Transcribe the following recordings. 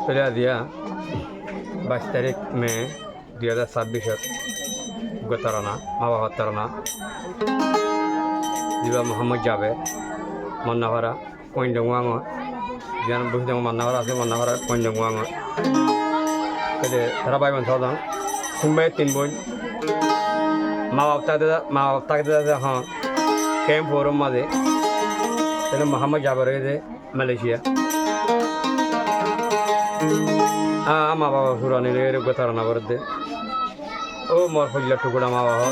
চলে দিয়া 22 তারিখ মে 2026 গতরানা মা বাবার তারানা দিবা মোহাম্মদ যাবে মান্নাভারা কইন্ডাঙ্গাঙ যেন বসে মান্নাভারা আছে মান্নাভারা কইন্ডাঙ্গাঙ সেটা তারা ভাই বোন ছজন শুনবে 3 বোন মা বাপ তাকে হ্যাঁ ক্যাম্প ফোরম মাঝে তাহলে মোহাম্মদ যাবে রয়েছে মালয়েশিয়া মা বাবা সুরানি গতারানা করতে ও মোর ফজলা টুকুরা মা বাবা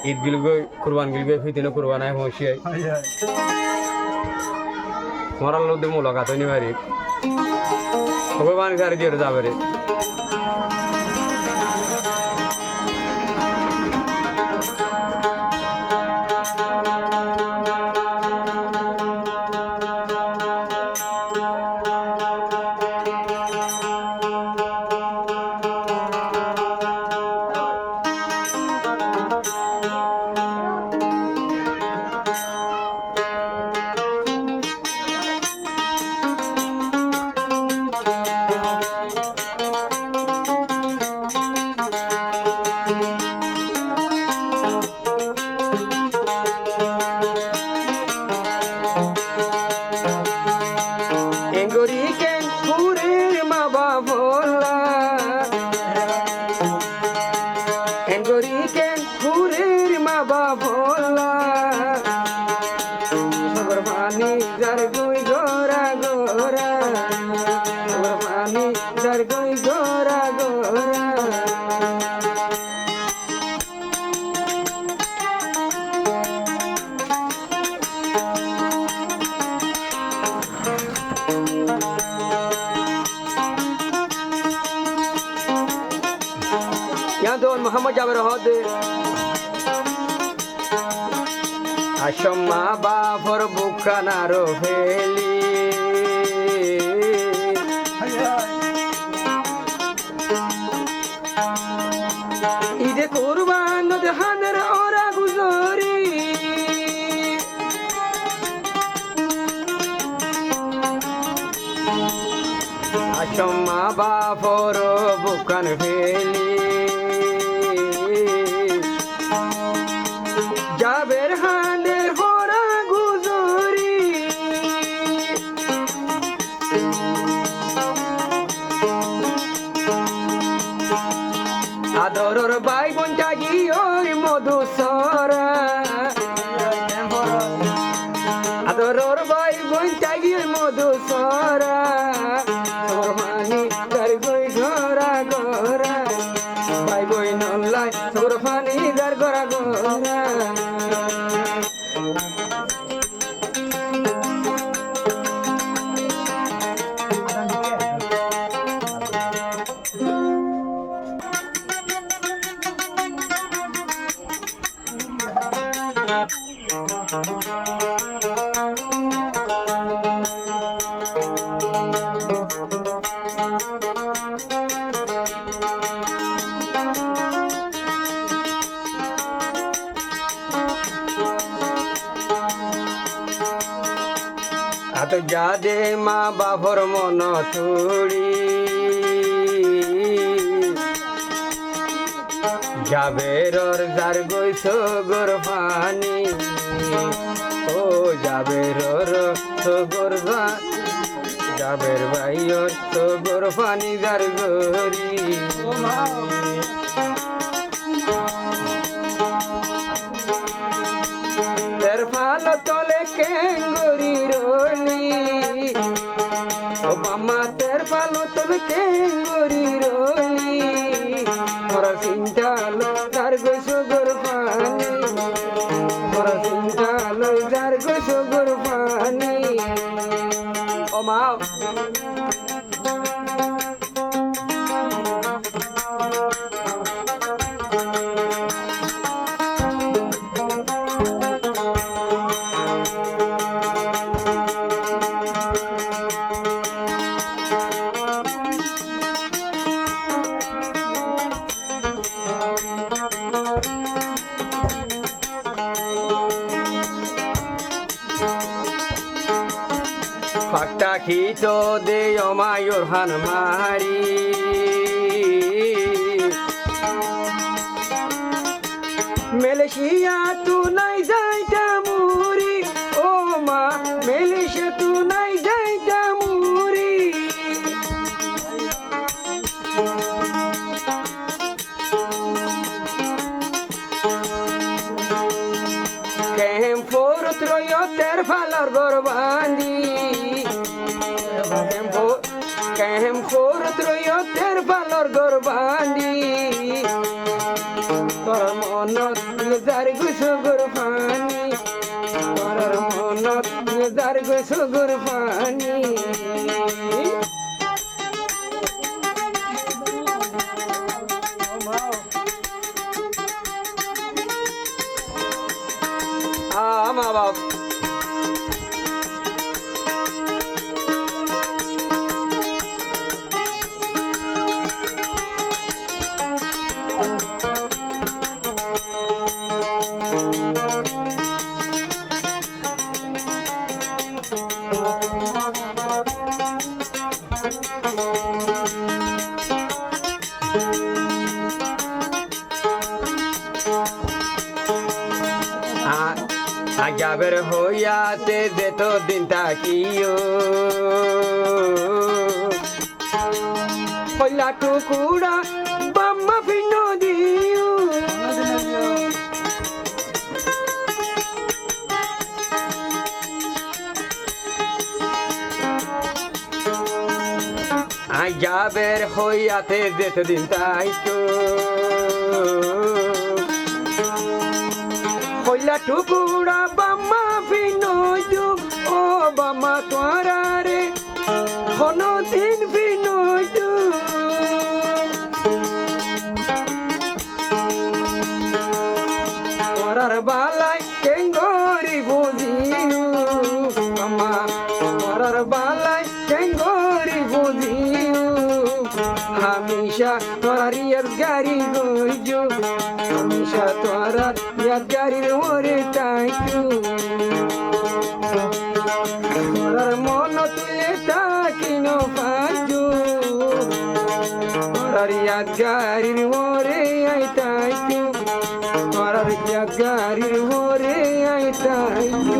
ঈদ গিল গই কুরবান গিল গই ফিতিনো কুরবান আয় হইছিয়াই মরাল লোক দিয়ে মুলাকাত হয়নি বাড়ি ভগবান গাড়ি দিয়ে যাবে রে মোহাম্মদ যাবের হদে আসমা বাফর বুকানার ফেলি ঈদে কুরবান হানের ওরা গুজরি আসমা বাফর বুকান ফেলি যাবের হানের হরা গুজরি আদরর বাই বোন জাগি ওই মধুসরা আদরর বাই বোন জাগি ওই মধুসরা সরফানি দার গই ঘরা ঘরা বাই বই নল্লাই সরফানি দার ঘরা ঘরা আত যাদে মা বাবর মন তুড়ি যাবেরর যার গৈছ গর পানি ও যাবেরর সগর যাবের ভাইয়র সগর পানি যার গরি তের ফাল তলে কেঙ্গুরি রলি ও মামা তের ফাল তলে কেঙ্গুরি রলি মোরা সিংটাল যার গৈছ গর পানি মোরা সিংটাল যার গৈছ গর পানি ও মা রাখি তো দে অমায়ুর হান মারি মেলেশিয়া তু নাই যাইতা মুরি ও মা মেলেশিয়া তু নাই যাইতা মুরি কেম ফোরত রয়তের ফালার গরবানি কেম ফোরত রয়তের ফালার গরবানি তোর মনত যার গুসগুর পানি তোর মনত যার গুসগুর পানি মা বাপ আগাবের হইয়াতে যেত দিন তাকিও পয়লা টুকুরা বাম্মা ভিন্ন দিও আগাবের হইয়াতে যেত দিন তাইতো পয়লা টুকুরা বাম্মা বিনয়ু ও বাম্মা তোরা রে কোনো দিন বিনয়ু তোরার বালাই কেঙ্গরি বুঝিও বাম্মা তোরার বালাই কেঙ্গরি বুঝিও হামেশা তোরার গাড়ি গইজু হামেশা তোরার গাড়ির ওরে তাইকু তোরার মন তুলে তাকিন পাইজু তোরার গাড়ির ওরে আই তাইকু তোরার গাড়ির ওরে আই তাইকু